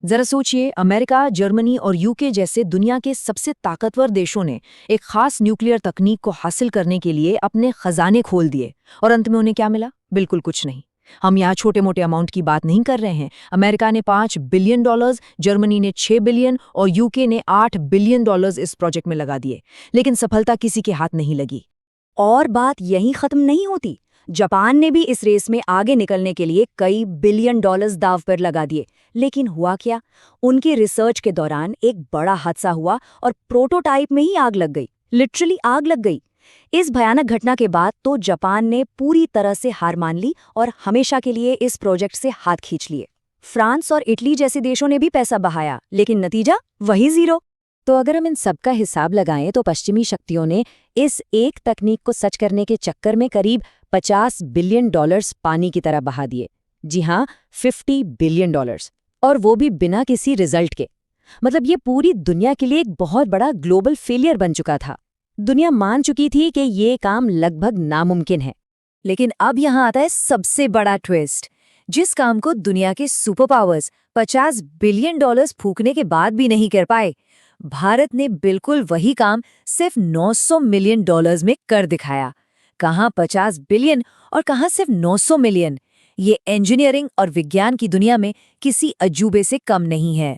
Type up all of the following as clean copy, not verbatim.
जरा सोचिए, America, Germany और यूके जैसे दुनिया के सबसे ताकतवर देशों ने एक खास न्यूक्लियर तकनीक को हासिल करने के लिए अपने खजाने खोल दिए, और अंत में उन्हें क्या मिला? बिल्कुल कुछ नहीं। हम यहाँ छोटे मोटे अमाउंट की बात नहीं कर रहे हैं। अमेरिका ने $5 बिलियन, जर्मनी ने $6 बिलियन और यूके ने $8 बिलियन इस प्रोजेक्ट में लगा दिए, लेकिन सफलता किसी के हाथ नहीं लगी। और बात यहीं खत्म नहीं होती। जापान ने भी इस रेस में आगे निकलने के लिए कई बिलियन डॉलर्स दांव पर लगा दिए, लेकिन हुआ क्या? उनकी रिसर्च के दौरान एक बड़ा हादसा हुआ और प्रोटोटाइप में ही आग लग गई। लिटरली आग लग गई। इस भयानक घटना के बाद तो जापान ने पूरी तरह से हार मान ली और हमेशा के लिए इस प्रोजेक्ट से हाथ खींच लिए। फ्रांस और इटली जैसे देशों ने भी पैसा बहाया, लेकिन नतीजा वही जीरो। तो अगर हम इन सब का हिसाब लगाएं तो पश्चिमी शक्तियों ने इस एक तकनीक को सच करने के चक्कर में करीब $50 बिलियन पानी की तरह बहा दिए। जी हाँ, $50 बिलियन, और वो भी बिना किसी रिजल्ट के। मतलब ये पूरी दुनिया के लिए एक बहुत बड़ा ग्लोबल फेलियर बन चुका था। दुनिया मान चुकी थी कि ये काम लगभग नामुमकिन है। लेकिन अब यहाँ आता है सबसे बड़ा ट्विस्ट। जिस काम को दुनिया के सुपर पावर्स $50 बिलियन फूकने के बाद भी नहीं कर पाए, भारत ने बिल्कुल वही काम सिर्फ $900 मिलियन में कर दिखाया। कहाँ 50 बिलियन और कहाँ सिर्फ 900 मिलियन। ये इंजीनियरिंग और विज्ञान की दुनिया में किसी अजूबे से कम नहीं है।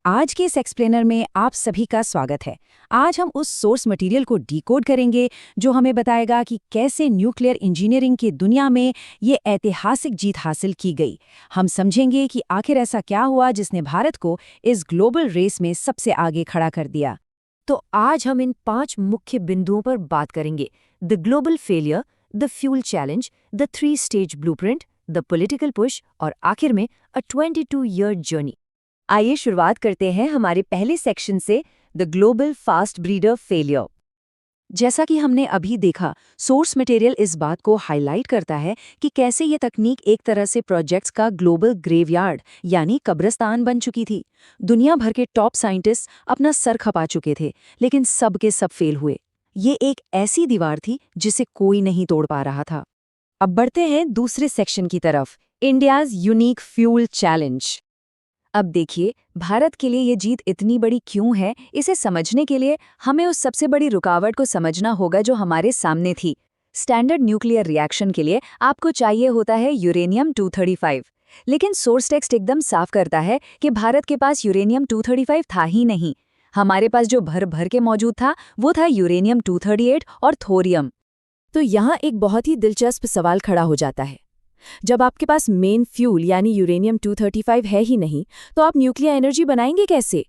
आज के इस एक्सप्लेनर में आप सभी का स्वागत है। आज हम उस सोर्स मटेरियल को डिकोड करेंगे जो हमें बताएगा कि कैसे न्यूक्लियर इंजीनियरिंग की दुनिया में ये ऐतिहासिक जीत हासिल की गई। हम समझेंगे कि आखिर ऐसा क्या हुआ जिसने भारत को इस ग्लोबल रेस में सबसे आगे खड़ा कर दिया। तो आज हम इन 5 मुख्य बिंदुओं पर बात करेंगे: the global failure, the fuel challenge, the 3 stage blueprint, the political push और आखिर में अ 22-ईयर जर्नी। आइए शुरुआत करते हैं हमारे पहले सेक्शन से, the global fast breeder failure. जैसा कि हमने अभी देखा, सोर्स मटेरियल इस बात को हाईलाइट करता है कि कैसे ये तकनीक एक तरह से प्रोजेक्ट्स का ग्लोबल ग्रेवयार्ड यानी कब्रिस्तान बन चुकी थी। दुनिया भर के टॉप साइंटिस्ट अपना सर खपा चुके थे, लेकिन सब के सब फेल हुए। ये एक ऐसी दीवार थी जिसे कोई नहीं तोड़ पा रहा था। अब बढ़ते हैं दूसरे सेक्शन की तरफ, इंडियाज यूनिक फ्यूल चैलेंज। अब देखिए, भारत के लिए ये जीत इतनी बड़ी क्यों है, इसे समझने के लिए हमें उस सबसे बड़ी रुकावट को समझना होगा जो हमारे सामने थी। स्टैंडर्ड न्यूक्लियर रिएक्शन के लिए आपको चाहिए होता है यूरेनियम 235, लेकिन सोर्स टेक्स्ट एकदम साफ करता है कि भारत के पास यूरेनियम 235 था ही नहीं। हमारे पास जो भर भर के मौजूद था वो था यूरेनियम 238 और थोरियम। तो यहाँ एक बहुत ही दिलचस्प सवाल खड़ा हो जाता है। जब आपके पास मेन फ्यूल यानी यूरेनियम 235 है ही नहीं, तो आप न्यूक्लियर एनर्जी बनाएंगे कैसे?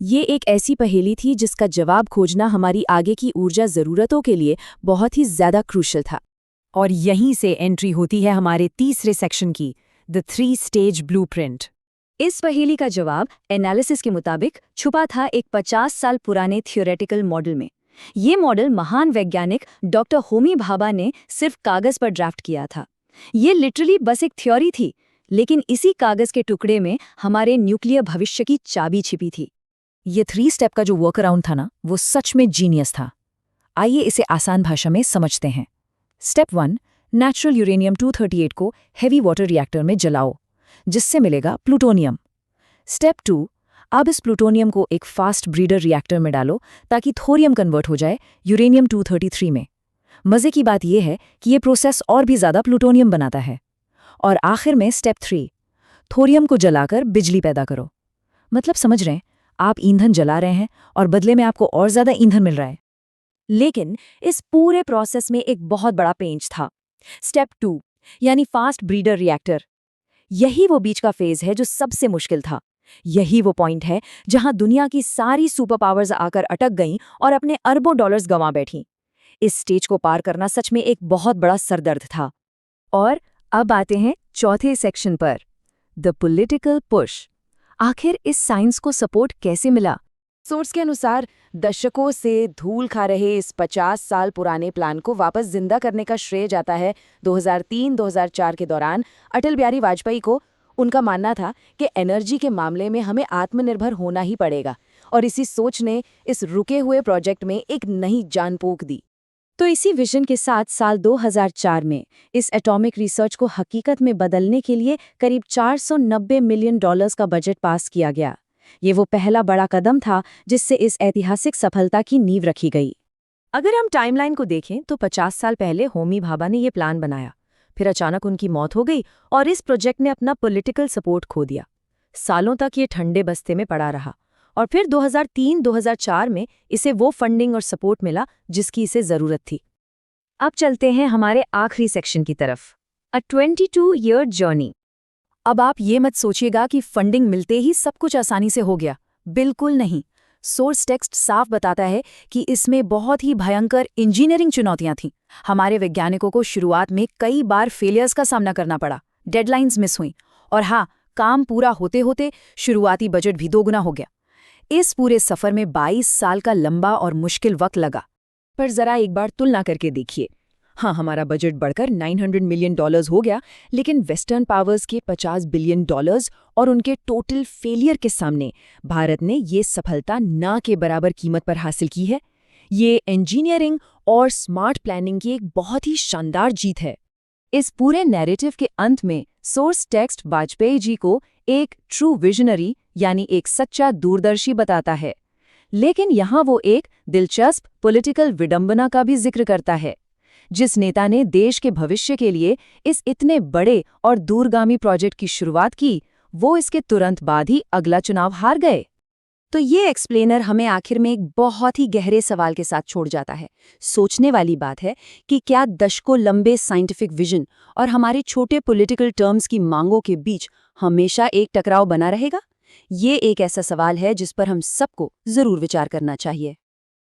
ये एक ऐसी पहेली थी जिसका जवाब खोजना हमारी आगे की ऊर्जा ज़रूरतों के लिए बहुत ही ज़्यादा क्रूशल था। और यहीं से एंट्री होती है हमारे तीसरे सेक्शन की, द 3 स्टेज ब्लूप्रिंट। इस पहेली का जवाब एनालिसिस के मुताबिक छुपा था एक 50 साल पुराने थियोरेटिकल मॉडल में। ये मॉडल महान वैज्ञानिक डॉक्टर होमी भाभा ने सिर्फ कागज पर ड्राफ्ट किया था। ये लिटरली बस एक थ्योरी थी, लेकिन इसी कागज के टुकड़े में हमारे न्यूक्लियर भविष्य की चाबी छिपी थी। ये 3 स्टेप का जो वर्क अराउंड था ना, वो सच में जीनियस था। आइए इसे आसान भाषा में समझते हैं। स्टेप 1, नेचुरल यूरेनियम 238 को हेवी वाटर रिएक्टर में जलाओ, जिससे मिलेगा प्लूटोनियम। स्टेप 2, अब इस प्लूटोनियम को एक फास्ट ब्रीडर रिएक्टर में डालो ताकि थोरियम कन्वर्ट हो जाए यूरेनियम 233 में। मज़े की बात यह है कि ये प्रोसेस और भी ज़्यादा प्लूटोनियम बनाता है। और आखिर में स्टेप 3, थोरियम को जलाकर बिजली पैदा करो। मतलब समझ रहे हैं, आप ईंधन जला रहे हैं और बदले में आपको और ज़्यादा ईंधन मिल रहा है। लेकिन इस पूरे प्रोसेस में एक बहुत बड़ा पेंच था, स्टेप 2 यानी फास्ट ब्रीडर रिएक्टर। यही वो बीच का फेज है जो सबसे मुश्किल था। यही वो पॉइंट है जहां दुनिया की सारी सुपर पावर्स आकर अटक गईं और अपने अरबों डॉलर्स गंवा बैठीं। इस स्टेज को पार करना सच में एक बहुत बड़ा सरदर्द था। और अब आते हैं चौथे सेक्शन पर, द पॉलिटिकल पुश। आखिर इस साइंस को सपोर्ट कैसे मिला? सोर्स के अनुसार दशकों से धूल खा रहे इस 50 साल पुराने प्लान को वापस जिंदा करने का श्रेय जाता है 2003-2004 के दौरान अटल बिहारी वाजपेयी को। उनका मानना था कि एनर्जी के मामले में हमें आत्मनिर्भर होना ही पड़ेगा, और इसी सोच ने इस रुके हुए प्रोजेक्ट में एक नई जान फूंक दी। तो इसी विजन के साथ साल 2004 में इस एटॉमिक रिसर्च को हकीकत में बदलने के लिए करीब $490 मिलियन का बजट पास किया गया। ये वो पहला बड़ा कदम था जिससे इस ऐतिहासिक सफलता की नींव रखी गई। अगर हम टाइमलाइन को देखें तो 50 साल पहले होमी भाभा ने ये प्लान बनाया, फिर अचानक उनकी मौत हो गई और इस प्रोजेक्ट ने अपना पॉलिटिकल सपोर्ट खो दिया। सालों तक ये ठंडे बस्ते में पड़ा रहा और फिर 2003-2004 में इसे वो फंडिंग और सपोर्ट मिला जिसकी इसे जरूरत थी। अब चलते हैं हमारे आखिरी सेक्शन की तरफ, अ 22-year जर्नी। अब आप ये मत सोचिएगा कि फंडिंग मिलते ही सब कुछ आसानी से हो गया, बिल्कुल नहीं। सोर्स टेक्स्ट साफ बताता है कि इसमें बहुत ही भयंकर इंजीनियरिंग चुनौतियां थीं। हमारे वैज्ञानिकों को शुरुआत में कई बार फेलियर्स का सामना करना पड़ा, डेडलाइंस मिस हुई और हाँ, काम पूरा होते होते शुरुआती बजट भी दोगुना हो गया। इस पूरे सफर में 22 साल का लंबा और मुश्किल वक्त लगा। पर जरा एक बार तुलना करके देखिए। हाँ, हमारा बजट बढ़कर $900 मिलियन हो गया, लेकिन वेस्टर्न पावर्स के $50 बिलियन और उनके टोटल फेलियर के सामने भारत ने ये सफलता ना के बराबर कीमत पर हासिल की है। ये इंजीनियरिंग और स्मार्ट प्लानिंग की एक बहुत ही शानदार जीत है। इस पूरे नैरेटिव के अंत में सोर्स टेक्स्ट वाजपेयी जी को एक ट्रू विजनरी यानी एक सच्चा दूरदर्शी बताता है, लेकिन यहाँ वो एक दिलचस्प पॉलिटिकल विडंबना का भी जिक्र करता है। जिस नेता ने देश के भविष्य के लिए इस इतने बड़े और दूरगामी प्रोजेक्ट की शुरुआत की, वो इसके तुरंत बाद ही अगला चुनाव हार गए। तो ये एक्सप्लेनर हमें आखिर में एक बहुत ही गहरे सवाल के साथ छोड़ जाता है। सोचने वाली बात है कि क्या दशकों लंबे साइंटिफिक विजन और हमारे छोटे पॉलिटिकल टर्म्स की मांगों के बीच हमेशा एक टकराव बना रहेगा? ये एक ऐसा सवाल है जिस पर हम सबको जरूर विचार करना चाहिए।